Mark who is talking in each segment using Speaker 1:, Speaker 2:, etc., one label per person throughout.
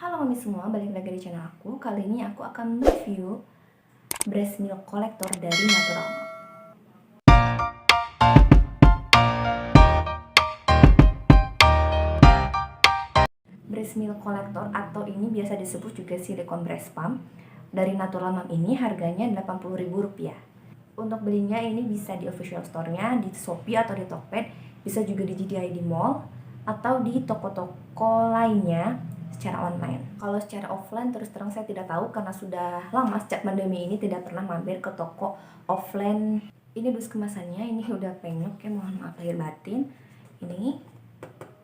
Speaker 1: Halo mami semua, balik lagi di channel aku. Kali ini aku akan review breast milk collector dari Natural Mom. Breast milk collector atau ini biasa disebut juga silicone breast pump dari Natural Mom ini harganya Rp80.000. Untuk belinya ini bisa di official store-nya, di Shopee atau di Tokped, bisa juga di JDI di mall atau di toko-toko lainnya secara online. Kalau secara offline terus terang saya tidak tahu karena sudah lama sejak pandemi ini tidak pernah mampir ke toko offline. Ini dus kemasannya, ini udah penyok ya, mohon maaf lahir batin. Ini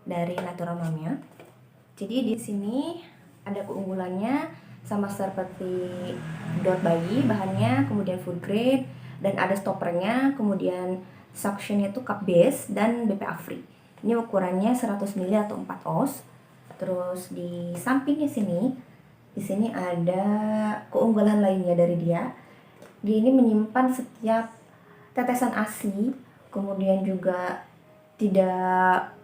Speaker 1: dari Natural Mom-nya. Jadi di sini ada keunggulannya sama seperti dot bayi bahannya, kemudian food grade dan ada stoppernya, kemudian suctionnya itu cup base dan BPA free. Ini ukurannya 100 ml atau 4 oz. Terus di sampingnya di sini ada keunggulan lainnya dari dia. Dia ini menyimpan setiap tetesan ASI, kemudian juga tidak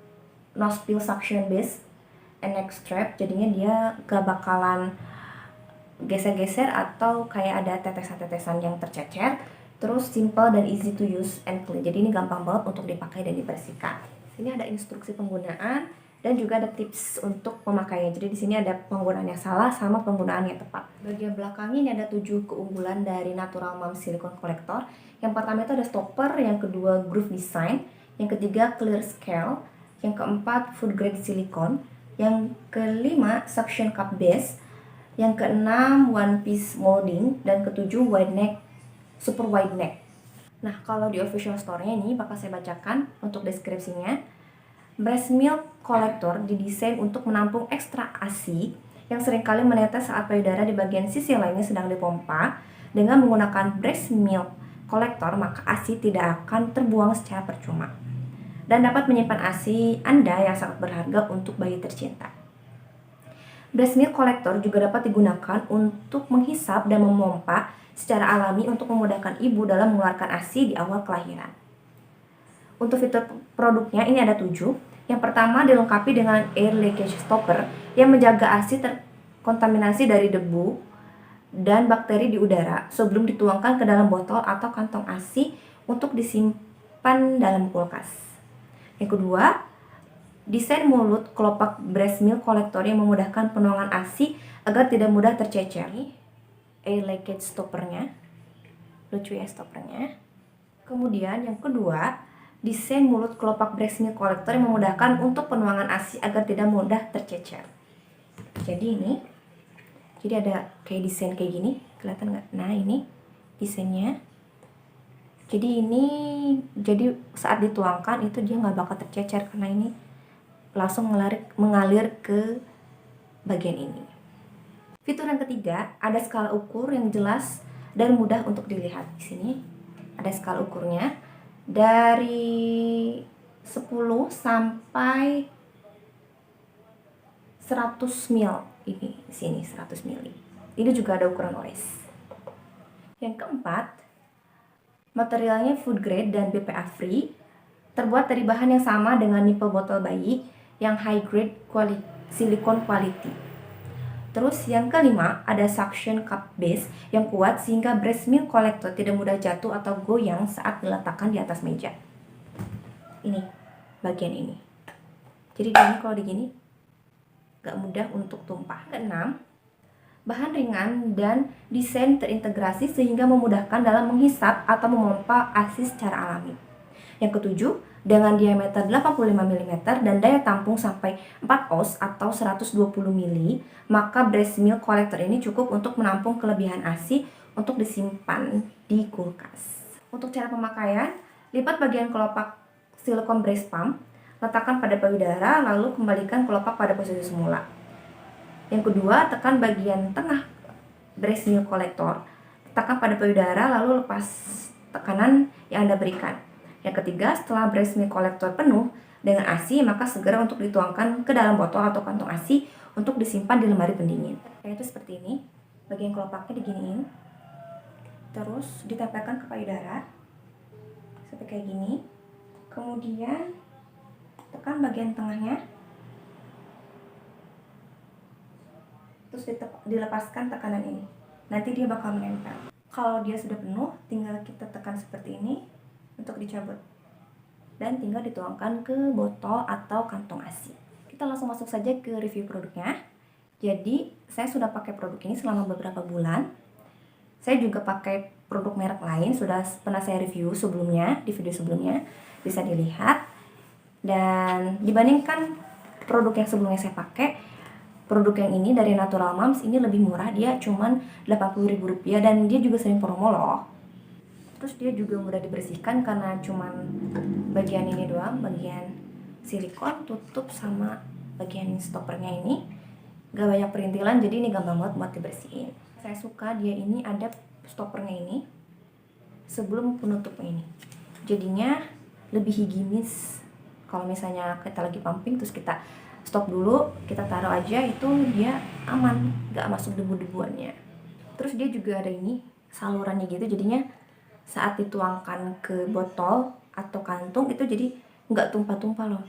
Speaker 1: no spill suction base and neck strap, jadinya dia gak bakalan geser-geser atau kayak ada tetesan-tetesan yang tercecer. Terus simple dan easy to use and clean, jadi ini gampang banget untuk dipakai dan dibersihkan. Sini ada instruksi penggunaan dan juga ada tips untuk pemakaiannya. Jadi di sini ada penggunaan yang salah sama penggunaan yang tepat. Bagian belakangnya ini ada 7 keunggulan dari Natural Mom Silicone Collector. Yang pertama itu ada stopper, yang kedua groove design, yang ketiga clear scale, yang keempat food grade silicone, yang kelima suction cup base, yang keenam one piece molding, dan ketujuh wide neck, super wide neck. Nah, kalau di official store-nya ini bakal saya bacakan untuk deskripsinya. Breast milk collector didesain untuk menampung ekstra ASI yang seringkali menetes saat payudara di bagian sisi lainnya sedang dipompa. Dengan menggunakan breast milk collector, maka ASI tidak akan terbuang secara percuma dan dapat menyimpan ASI Anda yang sangat berharga untuk bayi tercinta. Breast milk collector juga dapat digunakan untuk menghisap dan memompa secara alami untuk memudahkan ibu dalam mengeluarkan ASI di awal kelahiran. Untuk fitur produknya ini ada 7. Yang pertama dilengkapi dengan air leakage stopper yang menjaga ASI terkontaminasi dari debu dan bakteri di udara sebelum dituangkan ke dalam botol atau kantong ASI untuk disimpan dalam kulkas. Yang kedua, desain mulut kelopak breast milk collector yang memudahkan penuangan ASI agar tidak mudah tercecer. Air leakage stoppernya, lucu ya stoppernya. Kemudian yang kedua, desain mulut kelopak breast milk collector yang memudahkan untuk penuangan ASI agar tidak mudah tercecer. Jadi ini, jadi ada kayak desain kayak gini, kelihatan nggak? Nah ini desainnya. Jadi ini, jadi saat dituangkan itu dia nggak bakal tercecer karena ini langsung mengalir ke bagian ini. Fitur yang ketiga, ada skala ukur yang jelas dan mudah untuk dilihat. Di sini ada skala ukurnya dari 10 sampai 100 ml. Ini di sini 100 ml. Ini juga ada ukuran OS. Yang keempat, materialnya food grade dan BPA free, terbuat dari bahan yang sama dengan nipple botol bayi yang high grade silicone quality. Terus yang kelima, ada suction cup base yang kuat sehingga breast milk collector tidak mudah jatuh atau goyang saat diletakkan di atas meja. Ini bagian ini. Jadi ini kalau digini gak mudah untuk tumpah. Keenam, bahan ringan dan desain terintegrasi sehingga memudahkan dalam menghisap atau memompa ASI secara alami. Yang ketujuh, dengan diameter 85 mm dan daya tampung sampai 4 oz atau 120 ml, maka breast milk collector ini cukup untuk menampung kelebihan ASI untuk disimpan di kulkas. Untuk cara pemakaian, lipat bagian kelopak silicone breast pump, letakkan pada payudara, lalu kembalikan kelopak pada posisi semula. Yang kedua, tekan bagian tengah breast milk collector, letakkan pada payudara, lalu lepas tekanan yang Anda berikan. Yang ketiga, setelah breast milk collector penuh dengan ASI, maka segera untuk dituangkan ke dalam botol atau kantong ASI untuk disimpan di lemari pendingin. Yaitu seperti ini, bagian kelopaknya diginiin, terus ditempelkan ke payudara, seperti kayak gini. Kemudian tekan bagian tengahnya, terus dilepaskan tekanan ini, nanti dia bakal menempel. Kalau dia sudah penuh, tinggal kita tekan seperti ini untuk dicabut dan tinggal dituangkan ke botol atau kantong ASI. Kita langsung masuk saja ke review produknya. Jadi saya sudah pakai produk ini selama beberapa bulan. Saya juga pakai produk merek lain, sudah pernah saya review sebelumnya, di video sebelumnya bisa dilihat. Dan dibandingkan produk yang sebelumnya saya pakai, produk yang ini dari Natural Moms ini lebih murah, dia cuman Rp80.000 dan dia juga sering promo loh. Terus dia juga mudah dibersihkan karena cuman bagian ini doang, bagian silikon tutup sama bagian stoppernya ini gak banyak perintilan, jadi ini gampang banget buat dibersihin. Saya suka dia ini ada stoppernya ini sebelum penutupnya ini, jadinya lebih higienis. Kalau misalnya kita lagi pumping terus kita stop dulu, kita taruh aja, itu dia aman, gak masuk debu-debuannya. Terus dia juga ada ini salurannya gitu, jadinya saat dituangkan ke botol atau kantung itu jadi nggak tumpah-tumpah loh.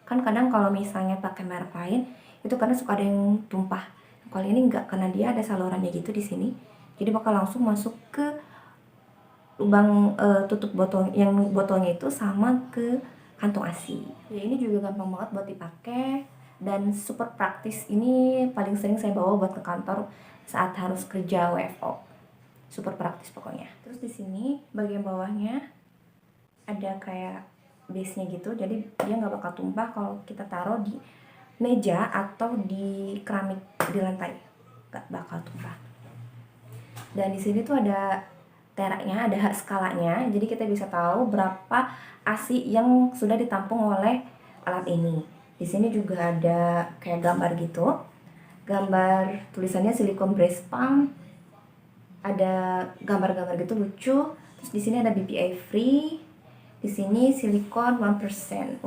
Speaker 1: Kan kadang kalau misalnya pakai merek lain itu karena suka ada yang tumpah. Kalau ini nggak, karena dia ada salurannya gitu di sini, jadi bakal langsung masuk ke lubang tutup botol, yang botolnya itu sama ke kantong ASI. Ya ini juga gampang banget buat dipakai dan super praktis. Ini paling sering saya bawa buat ke kantor saat harus kerja WFO. Super praktis pokoknya. Terus di sini bagian bawahnya ada kayak base-nya gitu, jadi dia nggak bakal tumpah kalau kita taruh di meja atau di keramik di lantai, nggak bakal tumpah. Dan di sini tuh ada teraknya, ada skalanya, jadi kita bisa tahu berapa ASI yang sudah ditampung oleh alat ini. Di sini juga ada kayak gambar gitu, gambar tulisannya silicone breast pump, ada gambar-gambar gitu lucu. Terus di sini ada BPA free, di sini silikon 1%.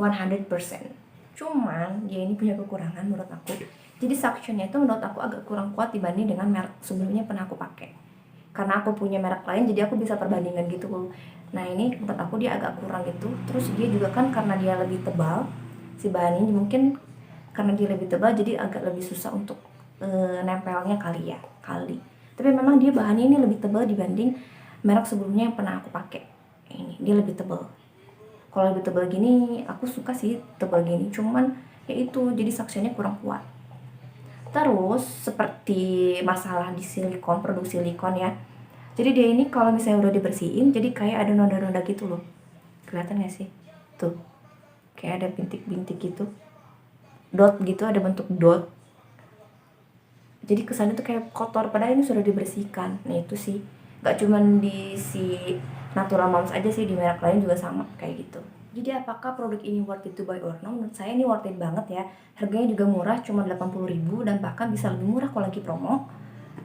Speaker 1: Cuman dia ini punya kekurangan menurut aku. Jadi suctionnya itu menurut aku agak kurang kuat dibanding dengan merek sebelumnya pernah aku pakai. Karena aku punya merek lain, jadi aku bisa perbandingan gitu. Nah ini menurut aku dia agak kurang gitu. Terus dia juga kan karena dia lebih tebal, si bahan ini mungkin karena dia lebih tebal jadi agak lebih susah untuk nempelnya kali. Tapi memang dia bahannya ini lebih tebal dibanding merek sebelumnya yang pernah aku pakai. Ini dia lebih tebal. Kalau lebih tebal gini aku suka sih tebal gini, cuman ya itu jadi suctionnya kurang kuat. Terus seperti masalah di silikon, produk silikon ya, jadi dia ini kalau misalnya udah dibersihin jadi kayak ada noda-noda gitu loh, kelihatan gak sih tuh, kayak ada bintik-bintik gitu, dot gitu, ada bentuk dot, jadi kesannya tuh kayak kotor padahal ini sudah dibersihkan. Nah itu sih gak cuman di si Natural Moms aja sih, di merek lain juga sama kayak gitu. Jadi apakah produk ini worth it to buy or not? Menurut saya ini worth it banget ya. Harganya juga murah, cuma 80.000 dan bahkan bisa lebih murah kalau lagi promo.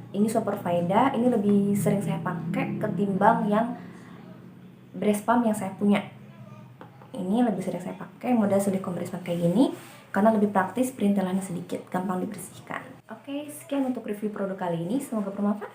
Speaker 1: Ini super faedah, ini lebih sering saya pakai ketimbang yang breast pump yang saya punya. Ini lebih sering saya pakai model silikon breast pump kayak gini karena lebih praktis, perintilannya sedikit, gampang dibersihkan. Oke, sekian untuk review produk kali ini, semoga bermanfaat.